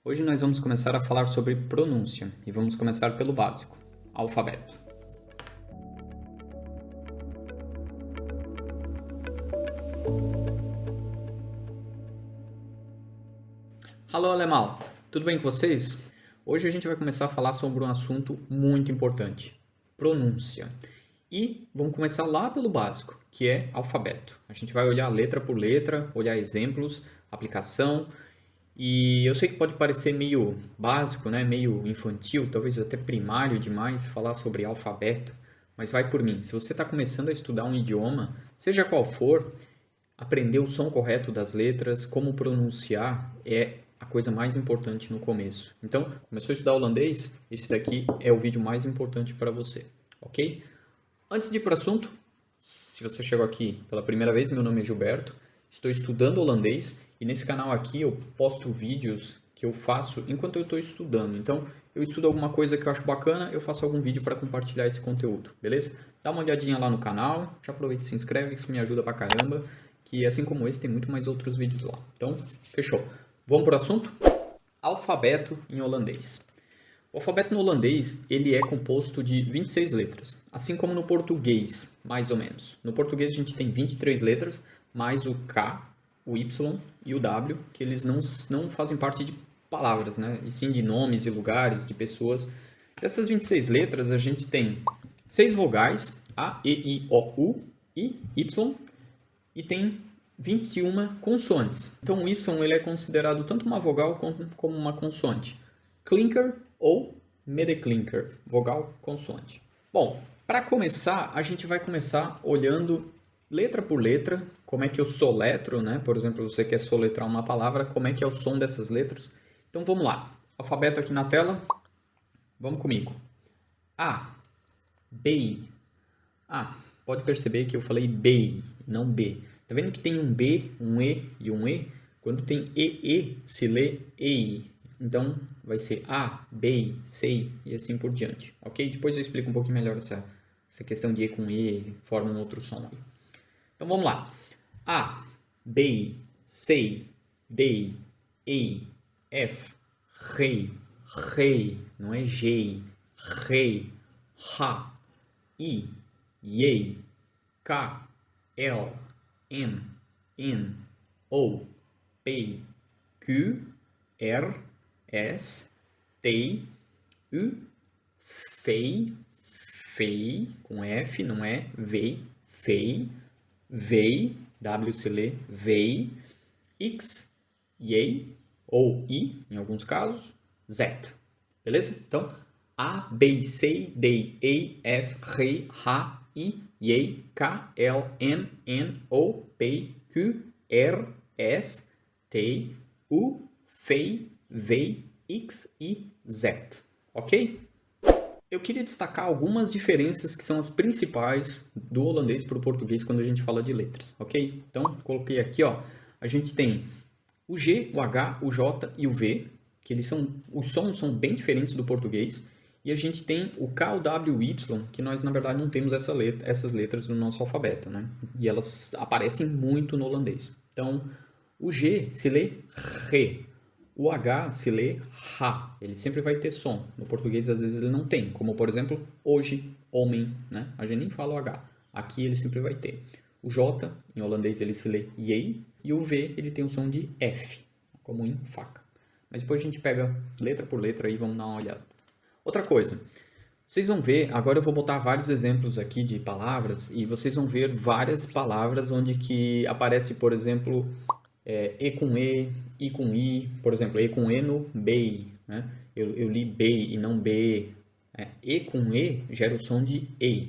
Hoje nós vamos começar a falar sobre pronúncia e vamos começar pelo básico, alfabeto. Alô, alemão, tudo bem com vocês? Hoje a gente vai começar a falar sobre um assunto muito importante, pronúncia. E vamos começar lá pelo básico, que é alfabeto. A gente vai olhar letra por letra, olhar exemplos, aplicação. E eu sei que pode parecer meio básico, né? Meio infantil, talvez até primário demais falar sobre alfabeto, mas vai por mim. Se você está começando a estudar um idioma, seja qual for, aprender o som correto das letras, como pronunciar é a coisa mais importante no começo. Então, começou a estudar holandês? Esse daqui é o vídeo mais importante para você, ok? Antes de ir para o assunto, se você chegou aqui pela primeira vez, meu nome é Gilberto, estou estudando holandês e nesse canal aqui eu posto vídeos que eu faço enquanto eu estou estudando. Então, eu estudo alguma coisa que eu acho bacana, eu faço algum vídeo para compartilhar esse conteúdo, beleza? Dá uma olhadinha lá no canal, já aproveita e se inscreve, isso me ajuda pra caramba, que assim como esse tem muito mais outros vídeos lá. Então, fechou. Vamos para o assunto? Alfabeto em holandês. O alfabeto no holandês ele é composto de 26 letras, assim como no português, mais ou menos. No português a gente tem 23 letras, mais o K, o Y e o W, que eles não fazem parte de palavras, né? E sim de nomes e lugares, de pessoas. Dessas 26 letras a gente tem 6 vogais, A, E, I, O, U e Y, e tem 21 consoantes. Então o Y ele é considerado tanto uma vogal como uma consoante. Klinker ou medeklinker, vogal consoante. Bom, para começar, a gente vai começar olhando letra por letra, como é que eu soletro, né? Por exemplo, você quer soletrar uma palavra, como é que é o som dessas letras. Então vamos lá. Alfabeto aqui na tela. Vamos comigo. A, B. Pode perceber que eu falei B, não B. Tá vendo que tem um B, um E e um E? Quando tem EE, se lê EI. Então, vai ser A, B, C e assim por diante, ok? Depois eu explico um pouquinho melhor essa questão de E com E, forma um outro som aí. Então, vamos lá. A, B, C, D, E, F, G, G, não é G, G, H, I, J, K, L, M, N, O, P, Q, R, S, T, U, Fei, Fei, com F, não é Vei, Fei, Vei, W se lê Vei, X, Y, ou I, em alguns casos, Z. Beleza? Então, A, B, C, D, E, F, G, H, I, J, K, L, M, N, O, P, Q, R, S, T, U, F, V, X e Z. Ok? Eu queria destacar algumas diferenças que são as principais do holandês para o português quando a gente fala de letras, ok? Então, coloquei aqui, ó, a gente tem o G, o H, o J e o V, que os sons são bem diferentes do português, e a gente tem o K, o W e o Y, que nós na verdade não temos essas letras no nosso alfabeto, né? E elas aparecem muito no holandês. Então, o G se lê RE, o H se lê H, ele sempre vai ter som. No português, às vezes, ele não tem, como, por exemplo, hoje, homem, né? A gente nem fala o H. Aqui ele sempre vai ter. O J, em holandês, ele se lê J, e o V, ele tem o som de F, como em faca. Mas depois a gente pega letra por letra e vamos dar uma olhada. Outra coisa, vocês vão ver, agora eu vou botar vários exemplos aqui de palavras, e vocês vão ver várias palavras onde que aparece, por exemplo, E com E, I com I, por exemplo, E com E no BEI, né? Eu li BEI e não BE. E com E gera o som de E.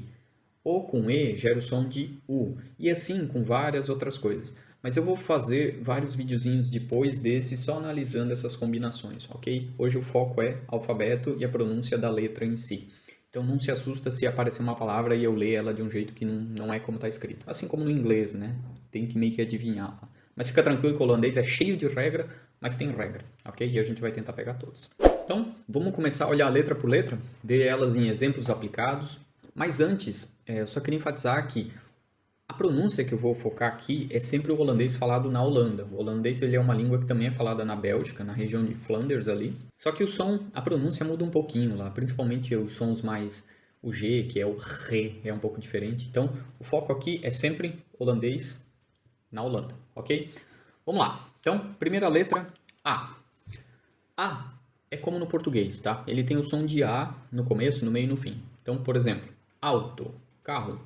O com E gera o som de U. E assim com várias outras coisas. Mas eu vou fazer vários videozinhos depois desse só analisando essas combinações, ok? Hoje o foco é alfabeto e a pronúncia da letra em si. Então não se assusta se aparecer uma palavra e eu ler ela de um jeito que não é como está escrito. Assim como no inglês, né? Tem que meio que adivinhar. Mas fica tranquilo que o holandês é cheio de regra, mas tem regra, ok? E a gente vai tentar pegar todos. Então, vamos começar a olhar letra por letra, ver elas em exemplos aplicados. Mas antes, eu só queria enfatizar que A pronúncia que eu vou focar aqui é sempre o holandês falado na Holanda. O holandês ele é uma língua que também é falada na Bélgica, na região de Flanders ali. Só que o som, a pronúncia muda um pouquinho lá, principalmente os sons mais o G, que é o R, é um pouco diferente. Então, o foco aqui é sempre holandês na Holanda, ok? Vamos lá. Então, primeira letra, A. A é como no português, tá? Ele tem o som de A no começo, no meio e no fim. Então, por exemplo, auto, carro,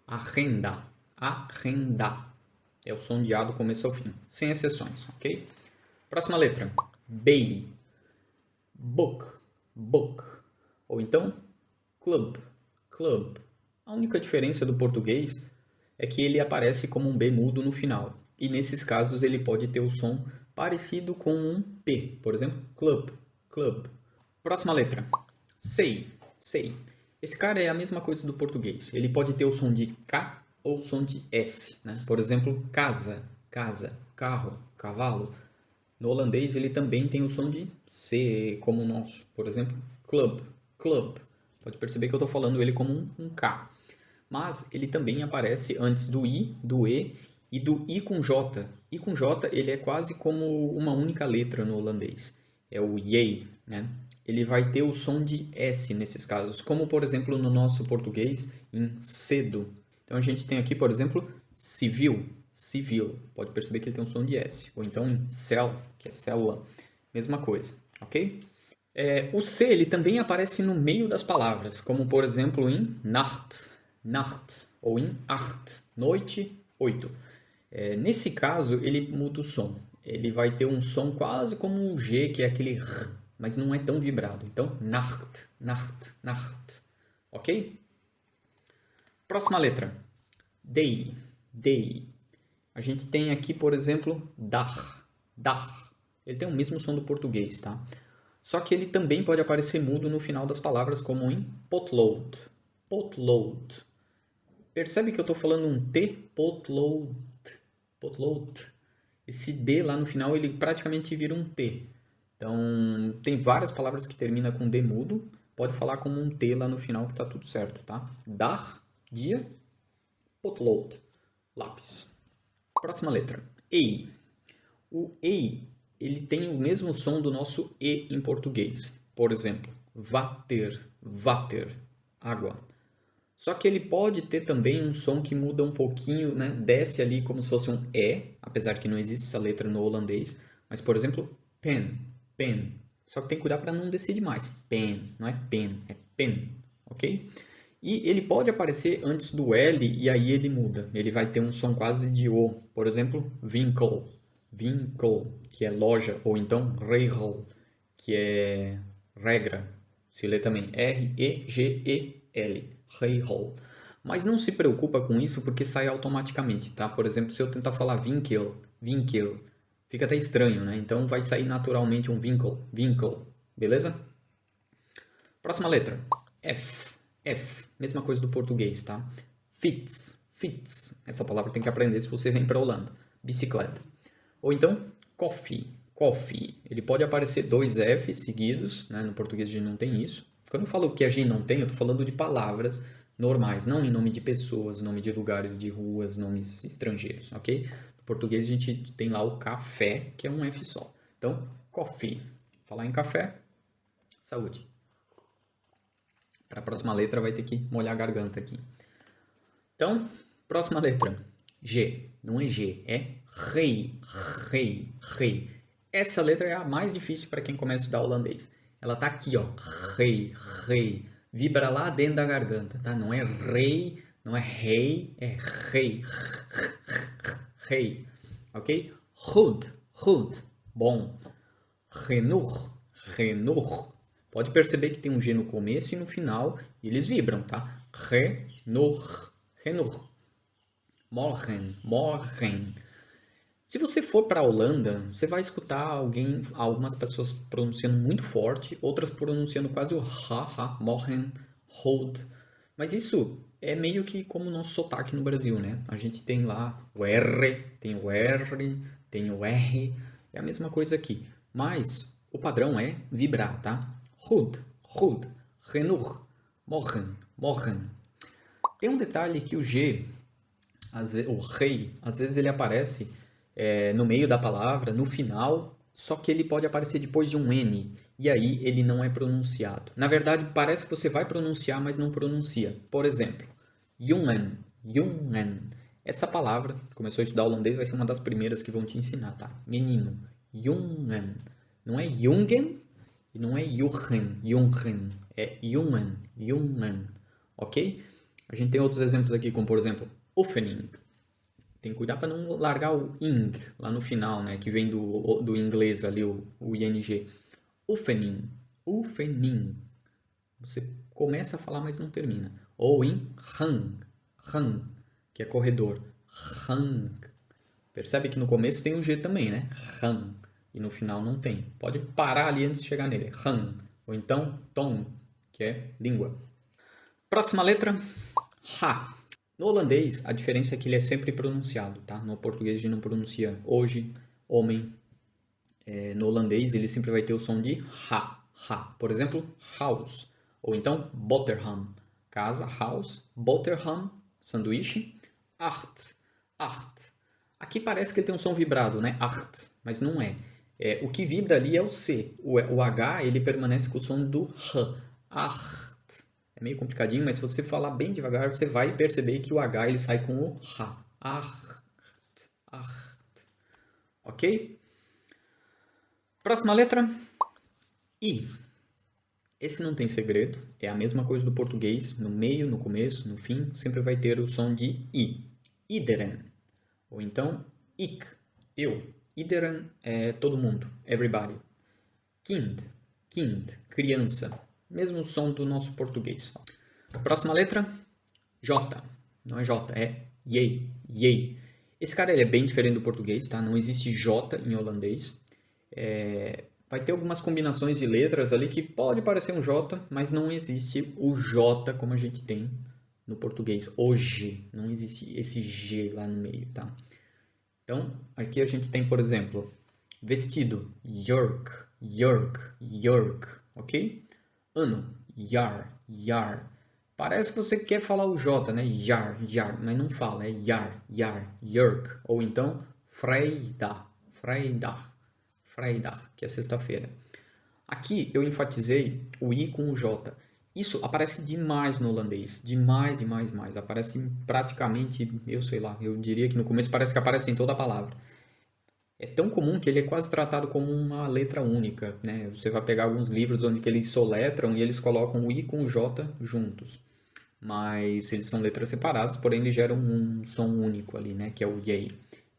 arrenda, arrendar. É o som de A do começo ao fim, sem exceções, ok? Próxima letra, B. Book, book. Ou então, club, club. A única diferença do português é que ele aparece como um B mudo no final. E nesses casos ele pode ter o som parecido com um P. Por exemplo, club, club. Próxima letra, sei, sei. Esse cara é a mesma coisa do português. Ele pode ter o som de K ou o som de S, né? Por exemplo, casa, casa, carro, cavalo. No holandês ele também tem o som de C, como o nosso. Por exemplo, club, club. Pode perceber que eu estou falando ele como um K. Mas ele também aparece antes do I, do E e do I com J. I com J ele é quase como uma única letra no holandês. É o J, né? Ele vai ter o som de S nesses casos, como por exemplo no nosso português em cedo. Então a gente tem aqui, por exemplo, civil, civil. Pode perceber que ele tem um som de S. Ou então em cell, que é célula. Mesma coisa, ok? O C ele também aparece no meio das palavras, como por exemplo em nacht, nacht, ou em acht, noite, 8. Nesse caso ele muda o som. Ele vai ter um som quase como o G, que é aquele R, mas não é tão vibrado. Então, nacht, nacht, nacht. Ok? Próxima letra. Day, day. A gente tem aqui, por exemplo, dag, dag. Ele tem o mesmo som do português, tá? Só que ele também pode aparecer mudo no final das palavras, como em potlood, potlood. Percebe que eu estou falando um T? Potlood, potload. Esse D lá no final, ele praticamente vira um T. Então, tem várias palavras que terminam com D mudo. Pode falar como um T lá no final que está tudo certo, tá? Dag, dia, potlood, lápis. Próxima letra, E. O E, ele tem o mesmo som do nosso E em português. Por exemplo, water, water, água. Só que ele pode ter também um som que muda um pouquinho, né? Desce ali como se fosse um E, apesar que não existe essa letra no holandês. Mas, por exemplo, pen, pen. Só que tem que cuidar para não descer demais. Pen, não é pen, é pen, ok? E ele pode aparecer antes do L e aí ele muda. Ele vai ter um som quase de O. Por exemplo, winkel, winkel, que é loja. Ou então regel, que é regra. Se lê também R-E-G-E-L. Regel. Mas não se preocupa com isso porque sai automaticamente, tá? Por exemplo, se eu tentar falar winkel, winkel, fica até estranho, né? Então vai sair naturalmente um winkel, winkel, beleza? Próxima letra, F, F, mesma coisa do português, tá? Fiets, fiets, essa palavra tem que aprender se você vem para a Holanda, bicicleta. Ou então, coffee, coffee, ele pode aparecer dois F seguidos, né? No português a gente não tem isso. Quando eu falo que a gente não tem, eu estou falando de palavras normais, não em nome de pessoas, nome de lugares, de ruas, nomes estrangeiros, ok? No português a gente tem lá o café, que é um F só. Então, coffee. Falar em café, saúde. Para a próxima letra vai ter que molhar a garganta aqui. Então, próxima letra. G. Não é G, é rei, rei, rei. Essa letra é a mais difícil para quem começa a estudar holandês. Ela tá aqui, ó, rei, rei, vibra lá dentro da garganta, tá? Não é rei, não é rei, é rei, rei, ok? Goed, goed, bom. Genoeg, genoeg. Pode perceber que tem um G no começo e no final, e eles vibram, tá? Genoeg, genoeg. Morgen, morgen. Se você for para a Holanda, você vai escutar algumas pessoas pronunciando muito forte, outras pronunciando quase o ha, morgen, hold. Mas isso é meio que como o nosso sotaque no Brasil, né? A gente tem lá o R, tem o R, tem o R, é a mesma coisa aqui. Mas o padrão é vibrar, tá? Goed, goed, genoeg, morgen, morgen. Tem um detalhe que o G o rei, às vezes ele aparece no meio da palavra, no final, só que ele pode aparecer depois de um N, e aí ele não é pronunciado. Na verdade, parece que você vai pronunciar, mas não pronuncia. Por exemplo, Jungen, Jungen. Essa palavra, começou a estudar holandês, vai ser uma das primeiras que vão te ensinar, tá? Menino, Jungen. Não é Jungen e não é Jungen, Jungen. É Jungen, Jungen. Ok? A gente tem outros exemplos aqui, como por exemplo, oefening. Tem que cuidar para não largar o ing lá no final, né? Que vem do inglês ali, o ing. Oefening, oefening. Você começa a falar, mas não termina. Ou em hang, hang, que é corredor. Hang. Percebe que no começo tem o G também, né? Hang. E no final não tem. Pode parar ali antes de chegar nele. Hang. Ou então tong, que é língua. Próxima letra, ha. No holandês, a diferença é que ele é sempre pronunciado, tá? No português a gente não pronuncia hoje, homem. No holandês ele sempre vai ter o som de ha, ha. Por exemplo, house. Ou então boterham, casa, house. Boterham, sanduíche. Acht, acht. Aqui parece que ele tem um som vibrado, né? Acht, mas não é. O que vibra ali é o C. O H ele permanece com o som do R. Acht. É meio complicadinho, mas se você falar bem devagar, você vai perceber que o H ele sai com o H. Acht, acht. Ok? Próxima letra, I. Esse não tem segredo, é a mesma coisa do português, no meio, no começo, no fim, sempre vai ter o som de I. Iedereen, ou então ik, eu. Iedereen é todo mundo, everybody. Kind, kind, criança, mesmo som do nosso português. Próxima letra, J. Não é J, é J, J. Esse cara ele é bem diferente do português, tá? Não existe J em holandês. Vai ter algumas combinações de letras ali que pode parecer um J, mas não existe o J como a gente tem no português. Hoje, não existe esse G lá no meio, tá? Então, aqui a gente tem, por exemplo, vestido, jurk, jurk, jurk, ok? Ano, jaar, jaar. Parece que você quer falar o J, né? Jaar, jaar, mas não fala, é jaar, jaar, jurk. Ou então, vrijdag, vrijdag. Vrijdag, que é sexta-feira. Aqui eu enfatizei o I com o J. Isso aparece demais no holandês. Demais, demais, demais. Aparece praticamente, eu sei lá, eu diria que no começo parece que aparece em toda a palavra. É tão comum que ele é quase tratado como uma letra única, né? Você vai pegar alguns livros onde que eles soletram e eles colocam o I com o J juntos. Mas eles são letras separadas, porém eles geram um som único ali, né? Que é o J.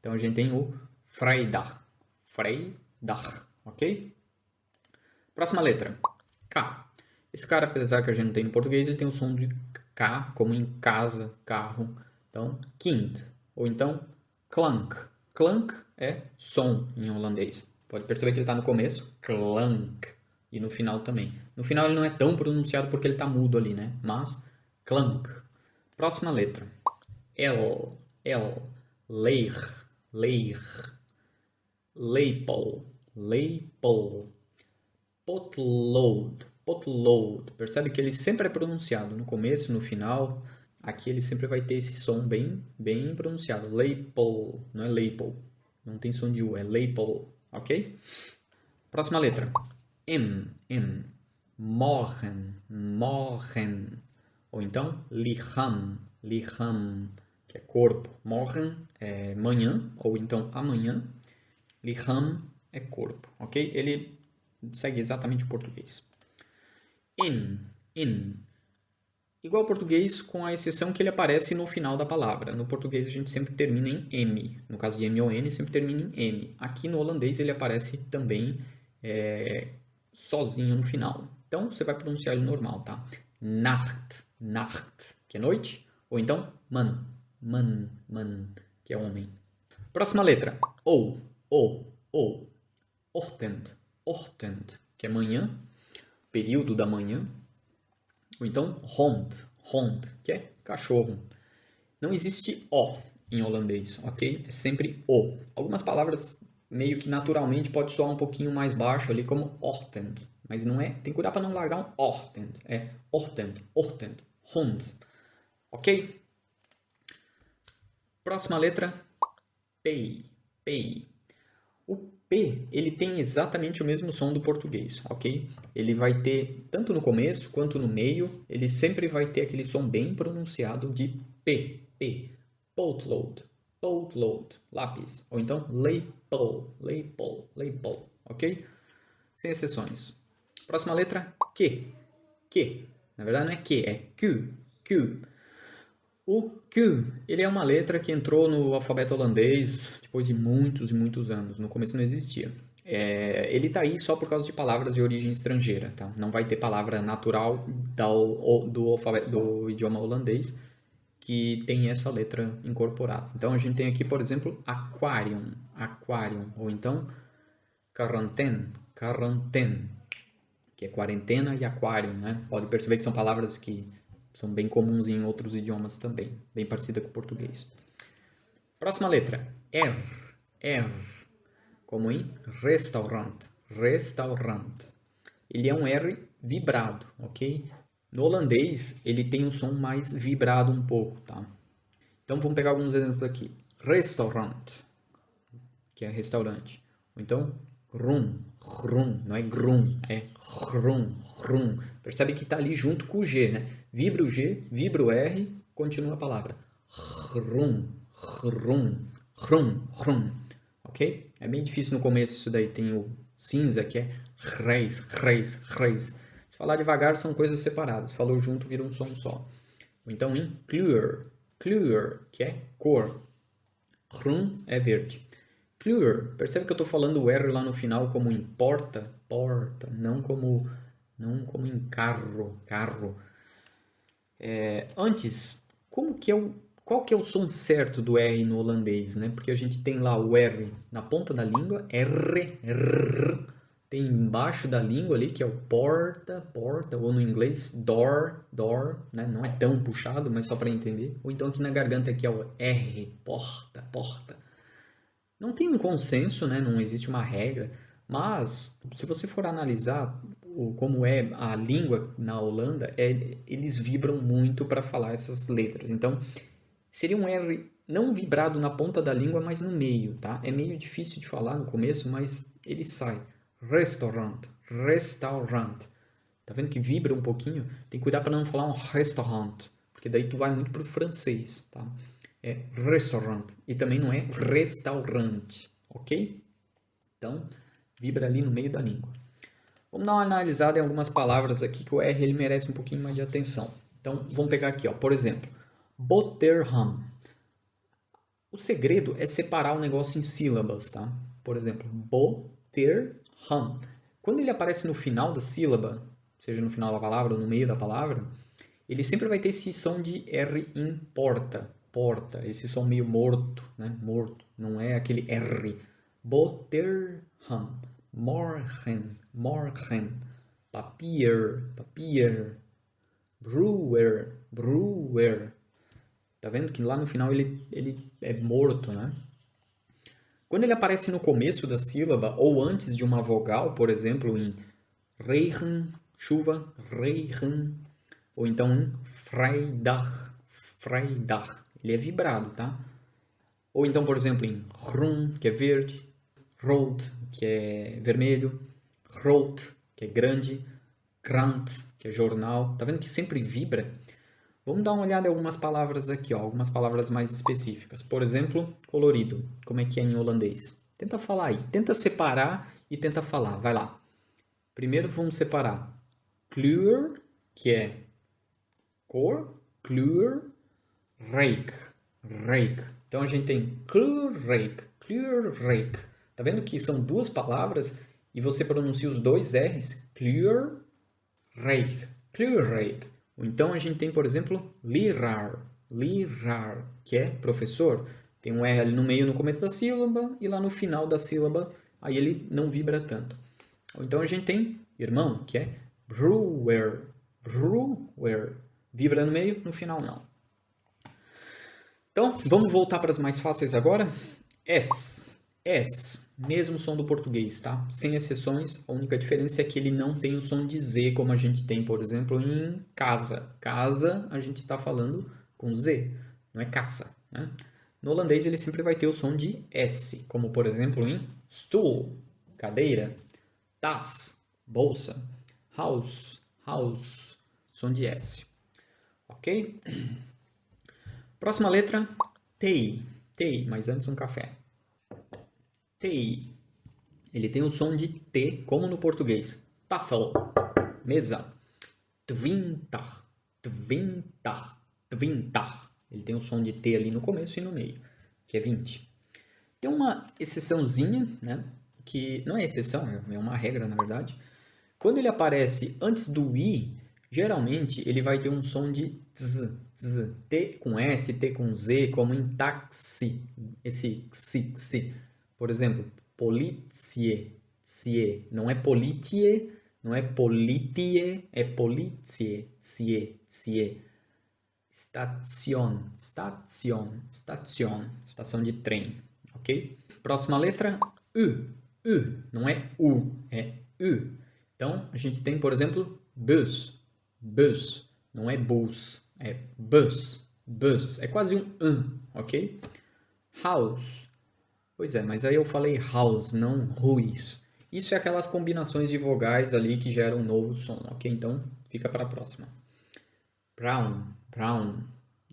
Então a gente tem o vrijdag. Vrijdag, ok? Próxima letra, K. Esse cara, apesar que a gente não tem no português, ele tem o som de K, como em casa, carro. Então, kind. Ou então, klank. Klank é som em holandês. Pode perceber que ele está no começo, klank. E no final também. No final ele não é tão pronunciado porque ele está mudo ali, né? Mas, klank. Próxima letra, L. L. Leeg. Leeg. Lepel. Lepel. Potlood. Potlood. Percebe que ele sempre é pronunciado no começo, no final. Aqui ele sempre vai ter esse som bem, bem pronunciado. Lepel, não é lepel. Não tem som de U, é lepel, ok? Próxima letra. M. M. Morgen. Morgen. Ou então, lichaam. Lichaam, que é corpo. Morgen é manhã, ou então amanhã. Lichaam é corpo, ok? Ele segue exatamente o português. In. In. Igual ao português, com a exceção que ele aparece no final da palavra. No português a gente sempre termina em M. No caso de M ou N, sempre termina em M. Aqui no holandês ele aparece também sozinho no final. Então você vai pronunciar ele normal, tá? Nacht. Nacht, que é noite. Ou então man. Man. Man, que é homem. Próxima letra. O. O. O. Ochtend. Ochtend, que é manhã. Período da manhã. Ou então hond, hond, que é cachorro. Não existe O em holandês, ok? É sempre O. Algumas palavras meio que naturalmente pode soar um pouquinho mais baixo ali, como ochtend. Mas não é, tem que cuidar para não largar um ochtend. É ochtend, ochtend, hond. Ok? Próxima letra, P. P. O P, ele tem exatamente o mesmo som do português, ok? Ele vai ter, tanto no começo quanto no meio, ele sempre vai ter aquele som bem pronunciado de P. P. Boatload. Boatload. Lápis. Ou então, label. Label. Label. Ok? Sem exceções. Próxima letra, Q. Q. Na verdade não é Q, é Q. Q. O Q, ele é uma letra que entrou no alfabeto holandês depois de muitos e muitos anos. No começo não existia. Ele está aí só por causa de palavras de origem estrangeira. Tá? Não vai ter palavra natural do idioma holandês que tem essa letra incorporada. Então a gente tem aqui, por exemplo, aquarium, aquarium, ou então quarantaine, quarantaine, que é quarentena e aquarium, né? Pode perceber que são palavras que são bem comuns em outros idiomas também, bem parecida com o português. Próxima letra, R, R, como em restaurant, restaurant. Ele é um R vibrado, ok? No holandês, ele tem um som mais vibrado um pouco, tá? Então, vamos pegar alguns exemplos aqui. Restaurant, que é restaurante. Ou então, rum, rum, não é grum, é rum, rum. Percebe que está ali junto com o G, né? Vibra o G, vibra o R, continua a palavra. Rum, rum, rum, rum. Ok? É bem difícil no começo isso daí. Tem o cinza, que é reis, reis, reis. Se falar devagar, são coisas separadas. Falou junto, vira um som só. Ou então em kleur, kleur, que é cor. Groen é verde. Kleur, percebe que eu estou falando o R lá no final como em porta, porta, não como em carro, carro. Antes, qual que é o som certo do R no holandês, né? Porque a gente tem lá o R na ponta da língua, R, R, tem embaixo da língua ali, que é o porta, porta, ou no inglês, door, door, né? Não é tão puxado, mas só para entender. Ou então aqui na garganta aqui é o R, porta, porta. Não tem um consenso, né? Não existe uma regra, mas se você for analisar como é a língua na Holanda, eles vibram muito para falar essas letras. Então, seria um R não vibrado na ponta da língua, mas no meio, tá? É meio difícil de falar no começo, mas ele sai. Restaurant, restaurant. Tá vendo que vibra um pouquinho? Tem que cuidar para não falar um restaurant, porque daí tu vai muito pro francês, tá? É restaurant e também não é restaurante, ok? Então, vibra ali no meio da língua. Vamos dar uma analisada em algumas palavras aqui que o R ele merece um pouquinho mais de atenção. Então, vamos pegar aqui, ó. Por exemplo, Boterham. O segredo é separar o negócio em sílabas, tá? Por exemplo, Boterham. Quando ele aparece no final da sílaba, seja no final da palavra ou no meio da palavra, ele sempre vai ter esse som de R em porta, porta, esse som meio morto, né? Morto, não é aquele R. Boterham, morgen, morgen, papier, papier, brewer, brewer. Tá vendo que lá no final ele é morto, né? Quando ele aparece no começo da sílaba ou antes de uma vogal, por exemplo, em regen, chuva, regen, ou então em vrijdag, vrijdag, ele é vibrado, tá? Ou então, por exemplo, em groen, que é verde, rood, que é vermelho, groot, que é grande, krant, que é jornal. Tá vendo que sempre vibra? Vamos dar uma olhada em algumas palavras aqui, ó, algumas palavras mais específicas. Por exemplo, colorido. Como é que é em holandês? Tenta falar aí. Tenta separar e tenta falar. Vai lá. Primeiro vamos separar kleur, que é cor, kleur, reik, reik. Então a gente tem kleurrijk, kleurrijk. Tá vendo que são duas palavras e você pronuncia os dois R's? Kleurrijk, kleurrijk. Ou então a gente tem, por exemplo, leraar, leraar, que é professor. Tem um R ali no meio, no começo da sílaba, e lá no final da sílaba, aí ele não vibra tanto. Ou então a gente tem irmão, que é brewer, brewer. Vibra no meio, no final não. Então, vamos voltar para as mais fáceis agora. S, S, mesmo som do português, tá? Sem exceções, a única diferença é que ele não tem o som de Z, como a gente tem, por exemplo, em casa. Casa, a gente está falando com Z, não é caça, né? No holandês ele sempre vai ter o som de S, como por exemplo em stoel, cadeira, tas, bolsa, house, som de S. Ok? Próxima letra, T, mas antes um café. T, ele tem o som de T, como no português. Tafel, mesa. Twintar. Ele tem o som de T ali no começo e no meio, que é 20. Tem uma exceçãozinha, né? Que não é exceção, é uma regra na verdade. Quando ele aparece antes do I, geralmente ele vai ter um som de z, T com S, T com Z, como em táxi, esse xi. Por exemplo, politie, não é politie, não é politie, é politie, cie. Estação de trem, ok? Próxima letra, U, não é U, é U. Então, a gente tem, por exemplo, bus, não é bus, é bus. É quase um, ok? House, pois é, mas aí eu falei house, não ruis. Isso é aquelas combinações de vogais ali que geram um novo som, ok? Então, fica para a próxima. Brown.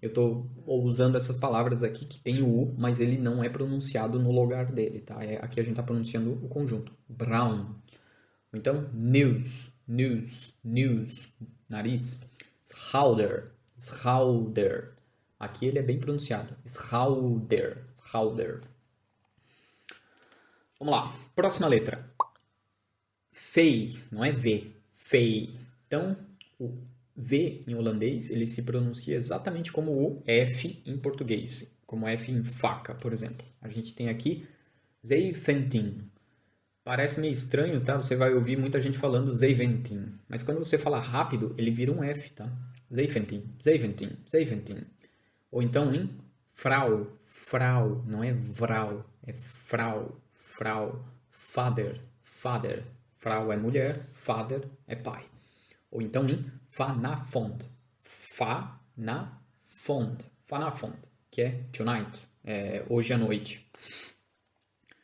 Eu estou usando essas palavras aqui que tem o U, mas ele não é pronunciado no lugar dele, tá? Aqui a gente está pronunciando o conjunto. Brown. Então, news, nariz. Schouder. Aqui ele é bem pronunciado. Schouder. Vamos lá. Próxima letra. Fei, não é V. Fei. Então, o V em holandês, ele se pronuncia exatamente como o F em português. Como F em faca, por exemplo. A gente tem aqui zeventing. Parece meio estranho, tá? Você vai ouvir muita gente falando zeventing. Mas quando você fala rápido, ele vira um F, tá? Zeventing. Ou então em frau. Não é vrouw, é frau. Father. Frau é mulher, father é pai. Ou então em vanavond. Vanavond, que é tonight, hoje à noite.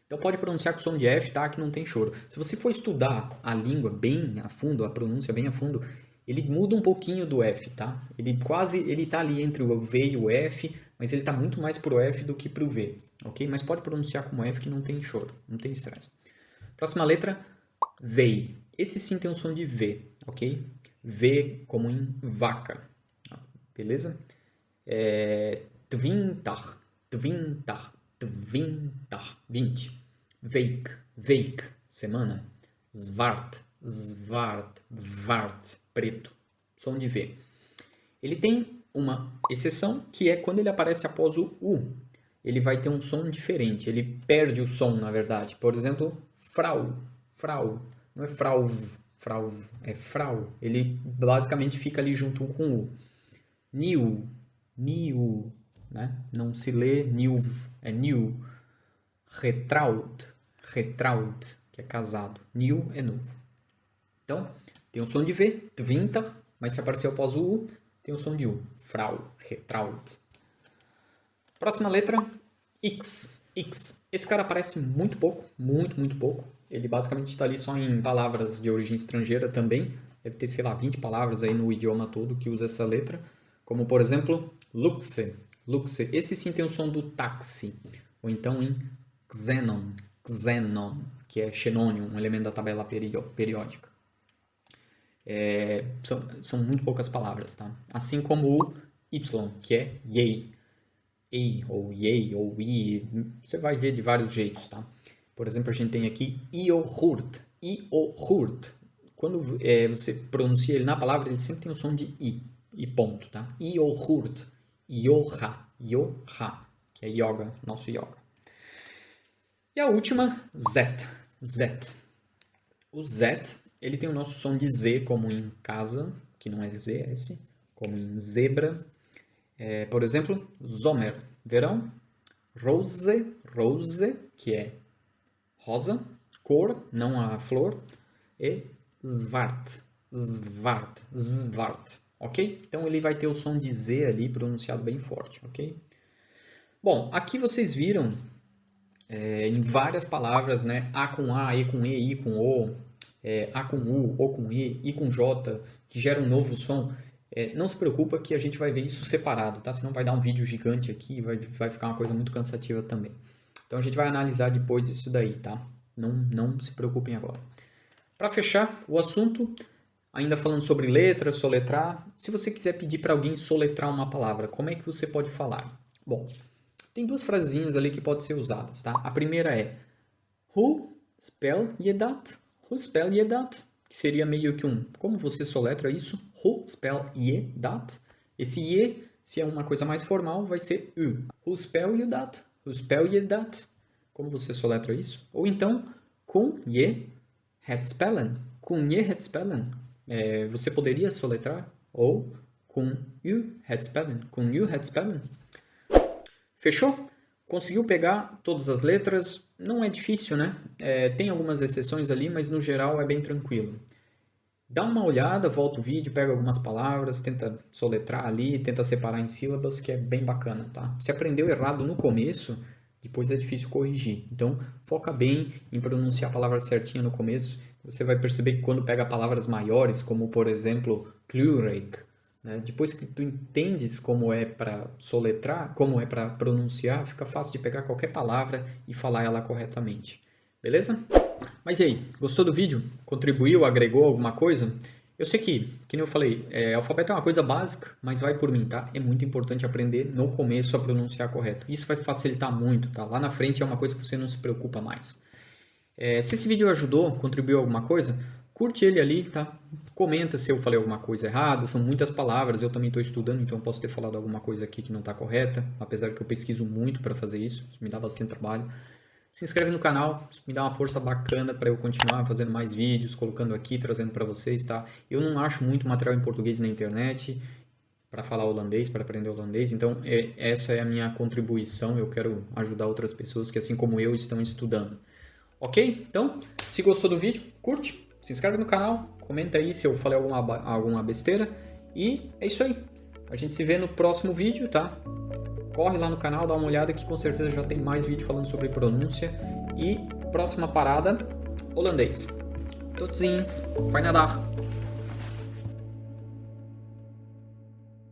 Então pode pronunciar com som de F, tá? Que não tem choro. Se você for estudar a língua bem a fundo, a pronúncia bem a fundo, ele muda um pouquinho do F, tá? Ele tá ali entre o V e o F, mas ele tá muito mais pro F do que pro V, ok? Mas pode pronunciar como F que não tem choro, não tem estresse. Próxima letra, vei. Esse sim tem um som de V, ok? V como em vaca, beleza? Twintar, 20. Week, semana. Zwart, preto. Som de V. Ele tem uma exceção, que é quando ele aparece após o U. Ele vai ter um som diferente. Ele perde o som, na verdade. Por exemplo, frau. Não é frau, é frau. Ele basicamente fica ali junto com o U. New, né? Não se lê new, é new. Retraut, que é casado. New é novo. Então, tem o som de V, 20, mas se aparecer após o U, tem o som de U. Frau, retraut. Próxima letra, X. Esse cara aparece muito pouco, muito pouco. Ele basicamente está ali só em palavras de origem estrangeira também. Deve ter, sei lá, 20 palavras aí no idioma todo que usa essa letra. Como, por exemplo, luxe. Esse sim tem o som do táxi. Ou então em xenon, que é xenônio, um elemento da tabela periódica. São muito poucas palavras, tá? Assim como o Y, que é yay. Ou yay, ou i, você vai ver de vários jeitos, tá? Por exemplo, a gente tem aqui iogurt. Quando você pronuncia ele na palavra, ele sempre tem o som de i, e ponto, tá? Iogurt, yoga, que é yoga, nosso yoga. E a última, Z. O Z, ele tem o nosso som de Z, como em casa, que não é Z, é S, como em zebra. Por exemplo, Sommer, verão. Rose, que é rosa. Cor, não a flor. E Zwart, ok? Então ele vai ter o som de Z ali pronunciado bem forte, ok? Bom, aqui vocês viram em várias palavras, né? A com A, E com E, I com O, A com U, O com I com J, que gera um novo som. Não se preocupa que a gente vai ver isso separado, tá? Senão vai dar um vídeo gigante aqui e vai ficar uma coisa muito cansativa também. Então a gente vai analisar depois isso daí, tá? Não se preocupem agora. Para fechar o assunto, ainda falando sobre letras, soletrar, se você quiser pedir para alguém soletrar uma palavra, como é que você pode falar? Bom, tem duas frasinhas ali que podem ser usadas, tá? A primeira é Who spell je dat? Who spell je dat? Que seria meio que como você soletra isso? Who spell je dat? Esse je, se é uma coisa mais formal, vai ser U. Who spell je dat? Who spell je dat? Como você soletra isso? Ou então, kun je het spellen? Kun je het spellen? Você poderia soletrar? Ou kun u het spellen? Kun u het spellen? Fechou? Conseguiu pegar todas as letras? Não é difícil, né? Tem algumas exceções ali, mas no geral é bem tranquilo. Dá uma olhada, volta o vídeo, pega algumas palavras, tenta soletrar ali, tenta separar em sílabas, que é bem bacana, tá? Se aprendeu errado no começo, depois é difícil corrigir. Então, foca bem em pronunciar a palavra certinha no começo. Você vai perceber que quando pega palavras maiores, como por exemplo, Clurek, né? Depois que tu entendes como é para soletrar, como é para pronunciar, fica fácil de pegar qualquer palavra e falar ela corretamente. Beleza? Mas e aí, gostou do vídeo? Contribuiu, agregou alguma coisa? Eu sei que nem eu falei, alfabeto é uma coisa básica, mas vai por mim, tá? É muito importante aprender no começo a pronunciar correto. Isso vai facilitar muito, tá? Lá na frente é uma coisa que você não se preocupa mais. Se esse vídeo ajudou, contribuiu alguma coisa, curte ele ali, tá? Comenta se eu falei alguma coisa errada, são muitas palavras, eu também estou estudando, então posso ter falado alguma coisa aqui que não está correta, apesar que eu pesquiso muito para fazer isso me dá bastante trabalho. Se inscreve no canal, isso me dá uma força bacana para eu continuar fazendo mais vídeos, colocando aqui, trazendo para vocês, tá? Eu não acho muito material em português na internet para falar holandês, para aprender holandês, então essa é a minha contribuição, eu quero ajudar outras pessoas que assim como eu estão estudando. Ok? Então, se gostou do vídeo, curte, se inscreve no canal, comenta aí se eu falei alguma besteira e é isso aí. A gente se vê no próximo vídeo, tá? Corre lá no canal, dá uma olhada que com certeza já tem mais vídeo falando sobre pronúncia. E próxima parada, holandês. Tot ziens, fijne dag.